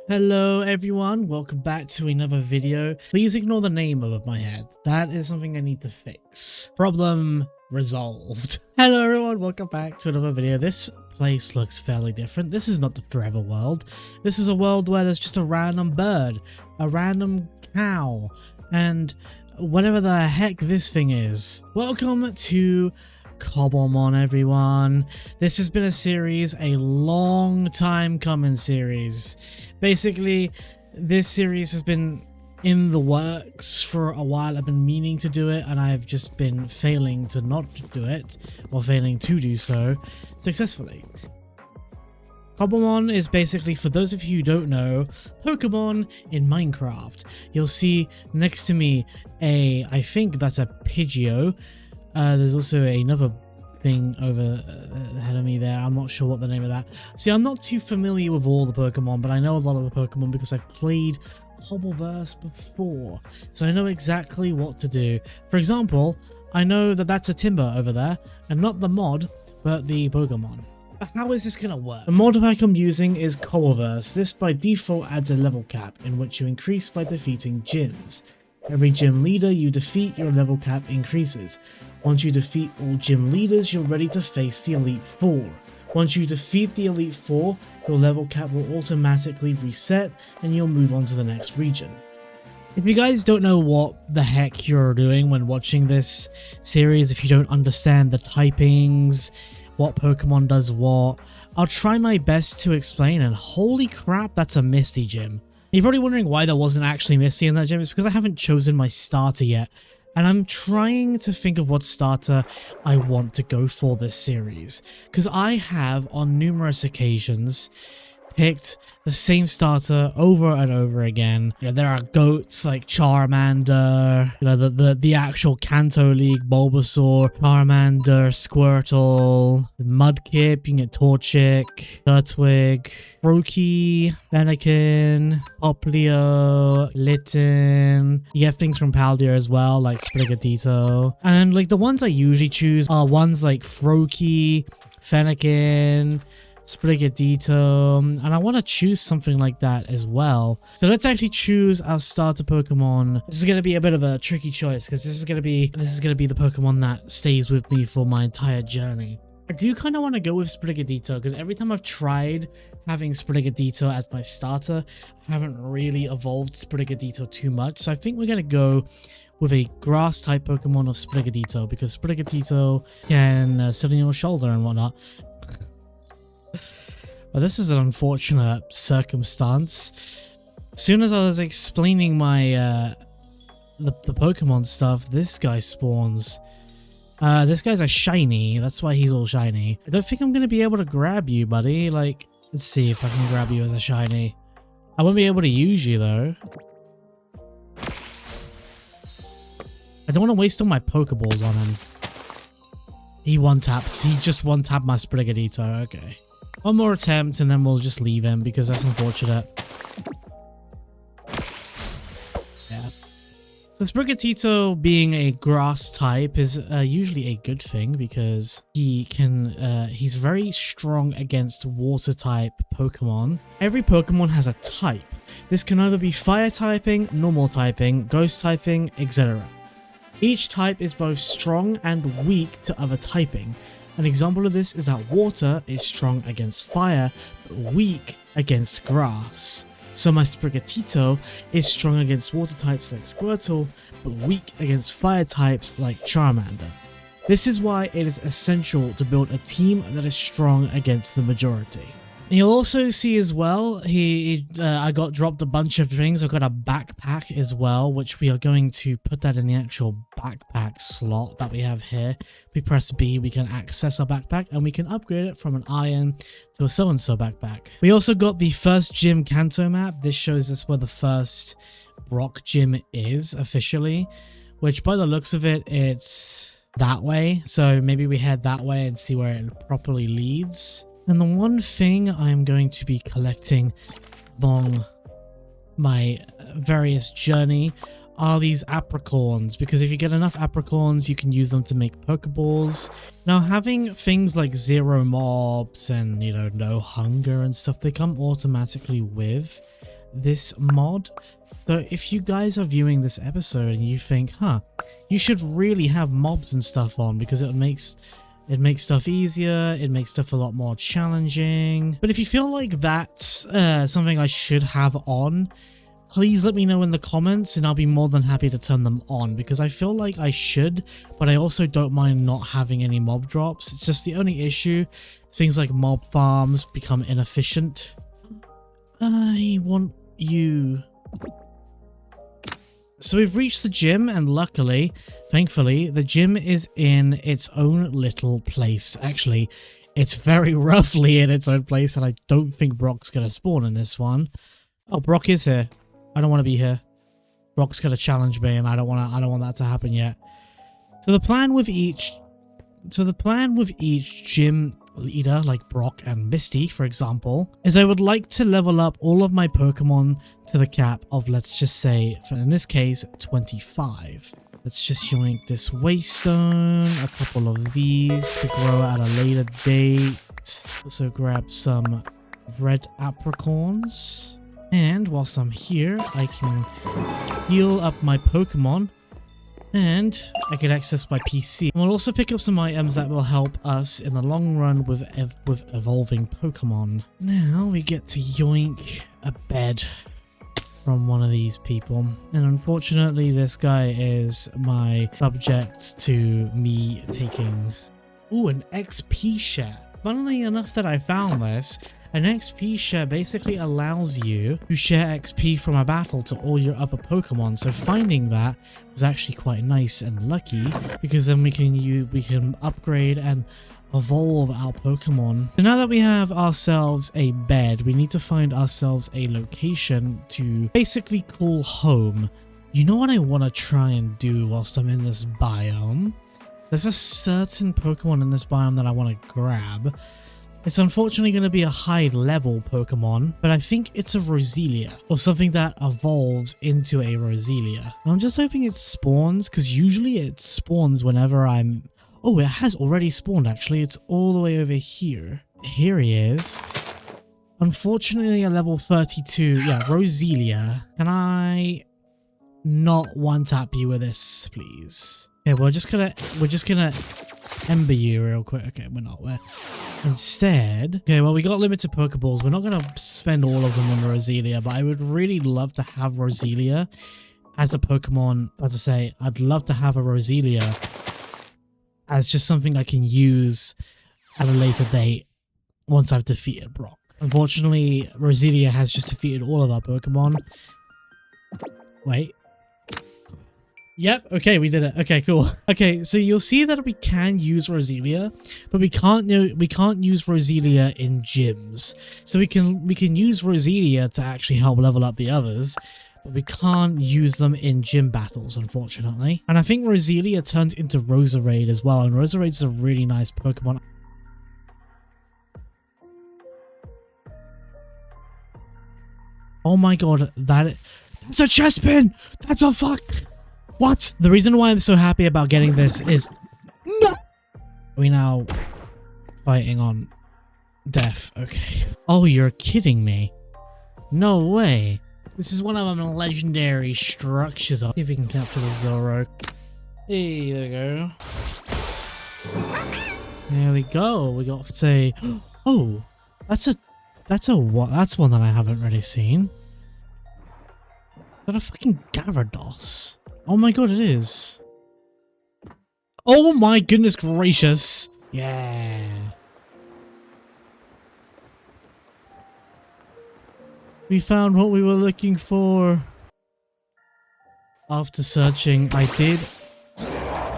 Hello everyone, welcome back to another video. Please ignore the name above my head. That is something I need to fix. Problem resolved. Hello everyone, welcome back to another video. This place looks fairly different. This is not the forever world. This is a world where there's just a random bird, a random cow, and whatever the heck this thing is. Welcome to Cobblemon, everyone. This has been a series, a long time coming series. Basically, this series has been in the works for a while. I've been meaning to do it, and I've just been failing to not do it, or failing to do so successfully. Cobblemon is basically, for those of you who don't know, Pokemon in Minecraft. You'll see next to me I think that's a Pidgeot. There's also another thing over ahead of me there. I'm not sure what the name of that. See, I'm not too familiar with all the Pokemon, but I know a lot of the Pokemon because I've played COBBLEVERSE before. So I know exactly what to do. For example, I know that that's a Timber over there, and not the mod, but the Pokemon. How is this gonna work? The Modpack I'm using is COBBLEVERSE. This by default adds a level cap, in which you increase by defeating gyms. Every gym leader you defeat, your level cap increases. Once you defeat all gym leaders, you're ready to face the Elite Four. Once you defeat the Elite Four, your level cap will automatically reset and you'll move on to the next region. If you guys don't know what the heck you're doing when watching this series, if you don't understand the typings, what Pokemon does what, I'll try my best to explain, and holy crap, that's a Misty gym. You're probably wondering why there wasn't actually Misty in that gym. It's because I haven't chosen my starter yet, and I'm trying to think of what starter I want to go for this series, because I have on numerous occasions picked the same starter over and over again. You know, there are goats like Charmander, you know, the actual Kanto League, Bulbasaur, Charmander, Squirtle, Mudkip, you can get Torchic, Turtwig, Froakie, Fennekin, Popplio, Litten. You get things from Paldeer as well, like Sprigatito. And like the ones I usually choose are ones like Froakie, Fennekin, Sprigatito, and I want to choose something like that as well. So let's actually choose our starter Pokemon. This is going to be a bit of a tricky choice because this is going to be the Pokemon that stays with me for my entire journey. I do kind of want to go with Sprigatito because every time I've tried having Sprigatito as my starter, I haven't really evolved Sprigatito too much. So I think we're going to go with a grass type Pokemon of Sprigatito because Sprigatito can sit on your shoulder and whatnot. Well, this is an unfortunate circumstance. As soon as I was explaining my the Pokemon stuff, this guy spawns. This guy's a shiny. That's why he's all shiny. I don't think I'm gonna be able to grab you, buddy. Like, let's see if I can grab you as a shiny. I won't be able to use you though. I don't want to waste all my Pokeballs on him. He one-taps. He just one-tapped my Sprigatito. Okay. One more attempt and then we'll just leave him because that's unfortunate. Yeah. So Sprigatito being a grass type is usually a good thing because he's very strong against water type Pokemon. Every Pokemon has a type. This can either be fire typing, normal typing, ghost typing, etc. Each type is both strong and weak to other typing. An example of this is that water is strong against fire, but weak against grass. So my Sprigatito is strong against water types like Squirtle, but weak against fire types like Charmander. This is why it is essential to build a team that is strong against the majority. And you'll also see as well, I got dropped a bunch of things. I got a backpack as well, which we are going to put that in the actual backpack slot that we have here. If we press B, we can access our backpack and we can upgrade it from an iron to a so-and-so backpack. We also got the first gym Kanto map. This shows us where the first rock gym is officially, which by the looks of it, it's that way. So maybe we head that way and see where it properly leads. And the one thing I'm going to be collecting along my various journey are these apricorns, because if you get enough apricorns, you can use them to make Pokeballs. Now, having things like 0 mobs and, you know, no hunger and stuff, they come automatically with this mod. So if you guys are viewing this episode and you think, huh, you should really have mobs and stuff on because it makes stuff easier, it makes stuff a lot more challenging. But if you feel like that's something I should have on, please let me know in the comments and I'll be more than happy to turn them on, because I feel like I should, but I also don't mind not having any mob drops. It's just the only issue, things like mob farms become inefficient. I want you. So we've reached the gym, and luckily, thankfully, the gym is in its own little place. Actually, it's very roughly in its own place, and I don't think Brock's gonna spawn in this one. Oh, Brock is here. I don't want to be here. Brock's gonna challenge me, and I don't want that to happen yet. So the plan with each gym leader, like Brock and Misty, for example, is I would like to level up all of my Pokemon to the cap of, let's just say, for in this case, 25. Let's just yoink this Waystone, a couple of these to grow at a later date. Also grab some red apricorns. And whilst I'm here, I can heal up my Pokemon. And I can access my PC. We'll also pick up some items that will help us in the long run with evolving Pokemon. Now we get to yoink a bed from one of these people. And unfortunately, this guy is my subject to me taking... Ooh, an XP share. Funnily enough that I found this, an XP share basically allows you to share XP from a battle to all your other Pokemon. So finding that was actually quite nice and lucky, because then we can upgrade and evolve our Pokemon. So now that we have ourselves a bed, we need to find ourselves a location to basically call home. You know what I want to try and do whilst I'm in this biome? There's a certain Pokemon in this biome that I want to grab. It's unfortunately going to be a high level Pokemon, but I think it's a Roselia, or something that evolves into a Roselia. I'm just hoping it spawns, because usually it spawns whenever I'm... Oh, it has already spawned actually. It's all the way over here. Here he is. Unfortunately a level 32. Yeah, Roselia. Can I not one-tap you with this, please? Okay, we're just gonna ember you real quick. Okay, we're not. Instead, okay, well, we got limited Pokeballs. We're not going to spend all of them on Roselia, but I would really love to have Roselia as a Pokemon. As I say, I'd love to have a Roselia as just something I can use at a later date once I've defeated Brock. Unfortunately, Roselia has just defeated all of our Pokemon. Wait. Yep, okay, we did it. Okay, cool. Okay, so you'll see that we can use Roselia, but we can't use Roselia in gyms. So we can use Roselia to actually help level up the others, but we can't use them in gym battles, unfortunately. And I think Roselia turns into Roserade as well, and Roserade is a really nice Pokemon. Oh my god, that's a chestpin! That's a fuck! What? The reason why I'm so happy about getting this is... No! Are we now fighting on death? Okay. Oh, you're kidding me. No way. This is one of them legendary structures. See if we can capture the Zoro. Hey, there we go. There we go. We got to say... Oh, that's what? That's one that I haven't really seen. Is that a fucking Gyarados? Oh my god, it is. Oh my goodness gracious. Yeah. We found what we were looking for. After searching, I did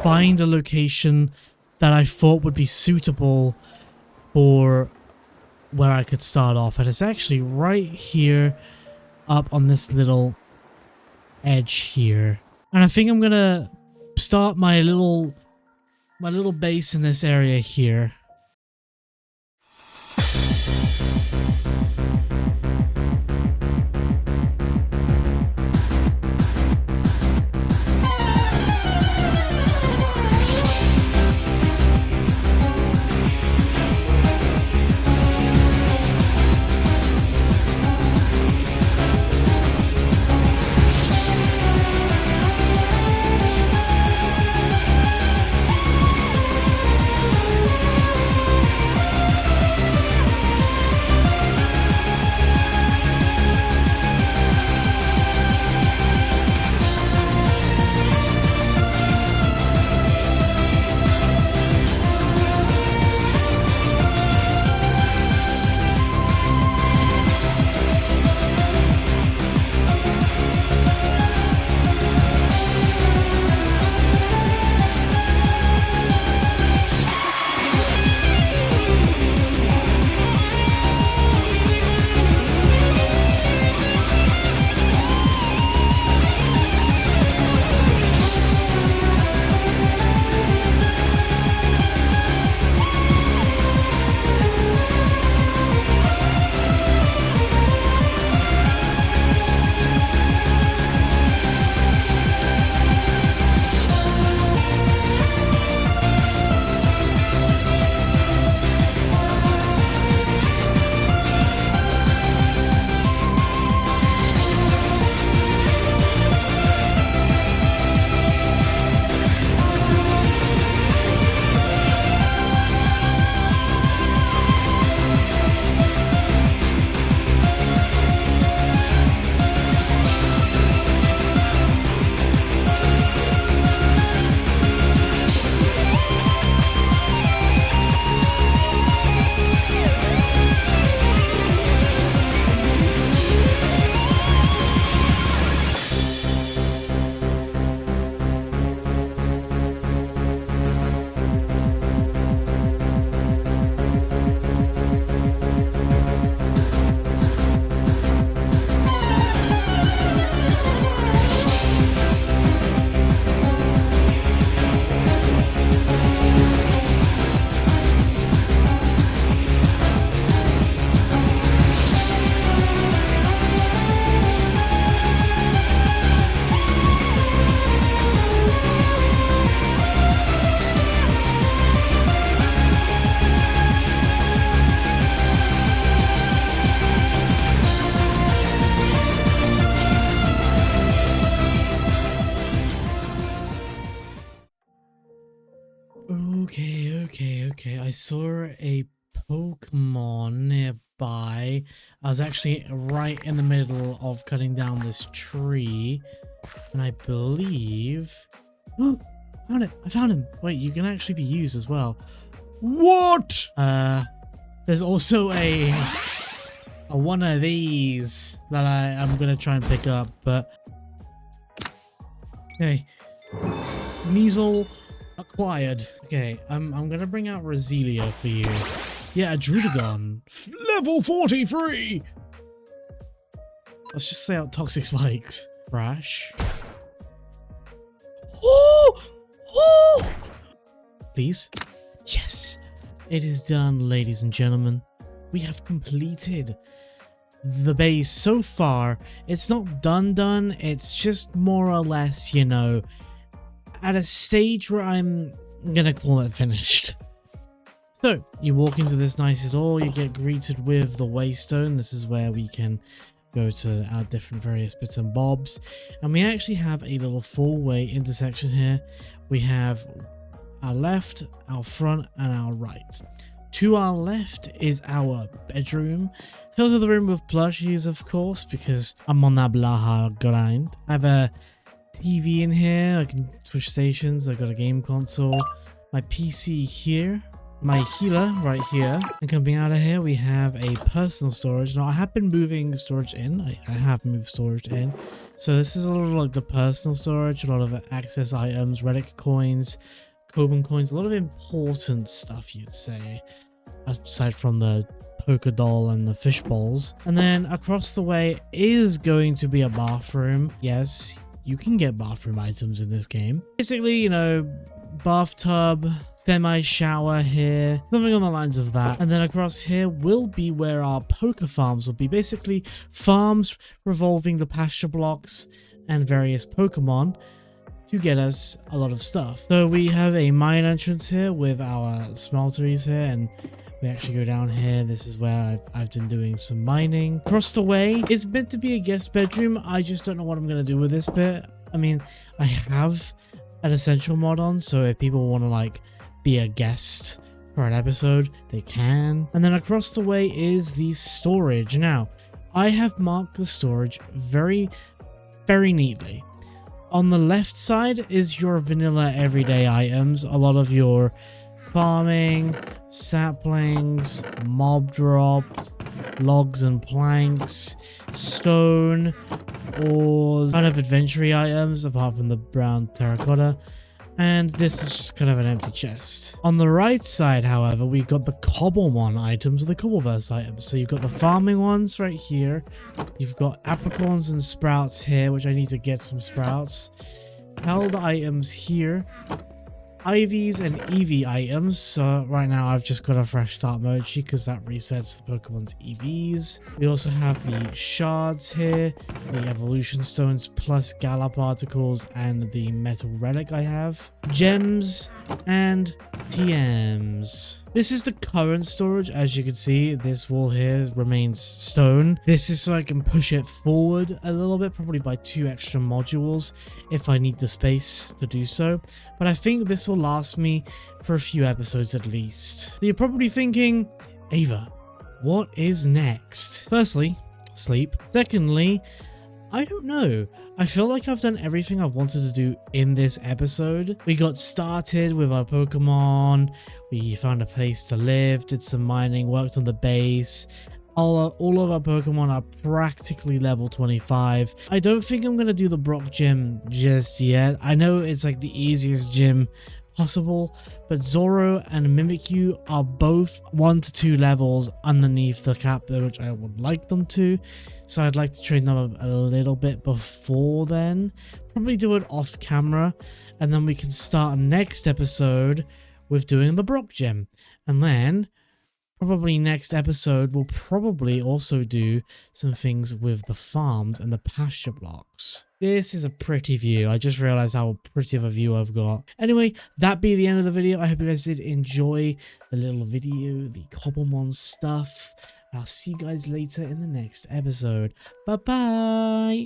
find a location that I thought would be suitable for where I could start off. And it's actually right here up on this little edge here. And I think I'm gonna start my little base in this area here. Okay. I saw a Pokemon nearby. I was actually right in the middle of cutting down this tree. And I believe... Oh, found it. I found him. Wait, you can actually be used as well. What? There's also a one of these that I'm gonna try and pick up, but... Okay. Sneasel acquired. Okay, I'm gonna bring out Roselia for you. Yeah, a Drudagon. Level 43! Let's just say out Toxic Spikes. Crash. Oh! Please? Yes! It is done, ladies and gentlemen. We have completed the base so far. It's not done, it's just more or less, you know, at a stage where I'm gonna call it finished. So, you walk into this nice door, you get greeted with the Waystone. This is where we can go to our different various bits and bobs. And we actually have a little four-way intersection here. We have our left, our front, and our right. To our left is our bedroom. Fills the room with plushies, of course, because I'm on that Blaha grind. I have a TV in here. I can switch stations. I've got a game console. My PC here. My healer right here. And coming out of here, we have a personal storage. Now, I have been moving storage in. I have moved storage in. So this is a lot of like the personal storage, a lot of access items, relic coins, Cobblemon coins, a lot of important stuff, you'd say, aside from the polka doll and the fish bowls. And then across the way is going to be a bathroom. Yes, you can get bathroom items in this game. Basically, you know, bathtub, semi-shower here, something on the lines of that. And then across here will be where our poker farms will be. Basically, farms revolving the pasture blocks and various Pokemon to get us a lot of stuff. So we have a mine entrance here with our smelteries here, and we actually go down here. This is where I've been doing some mining. Across the way is meant to be a guest bedroom. I just don't know what I'm going to do with this bit. I mean, I have an essential mod on, so if people want to like be a guest for an episode, they can. And then across the way is the storage. Now, I have marked the storage very, very neatly. On the left side is your vanilla everyday items, a lot of your farming, saplings, mob drops, logs and planks, stone, ores, kind of adventure items apart from the brown terracotta. And this is just kind of an empty chest. On the right side, however, we've got the Cobblemon items, the Cobbleverse items. So you've got the farming ones right here. You've got apricorns and sprouts here, which I need to get some sprouts. Held items here. IVs and EV items. So right now I've just got a fresh start mochi because that resets the Pokemon's EVs. We also have the shards here, the evolution stones plus Gala particles and the metal relic I have. Gems and TMs. This is the current storage. As you can see, this wall here remains stone. This is so I can push it forward a little bit, probably by 2 extra modules if I need the space to do so. But I think this will last me for a few episodes at least. So you're probably thinking, Ava, what is next? Firstly, sleep. Secondly, I don't know. I feel like I've done everything I've wanted to do in this episode. We got started with our Pokemon. We found a place to live, did some mining, worked on the base. All of our Pokemon are practically level 25. I don't think I'm going to do the Brock gym just yet. I know it's like the easiest gym possible, but Zoro and Mimikyu are both 1 to 2 levels underneath the cap, which I would like them to. So I'd like to train them a little bit before then. Probably do it off camera, and then we can start next episode with doing the Brock gym. And then probably next episode we'll probably also do some things with the farms and the pasture blocks. This is a pretty view. I just realized how pretty of a view I've got. Anyway, that be the end of the video. I hope you guys did enjoy the little video, the Cobblemon stuff. I'll see you guys later in the next episode. Bye bye.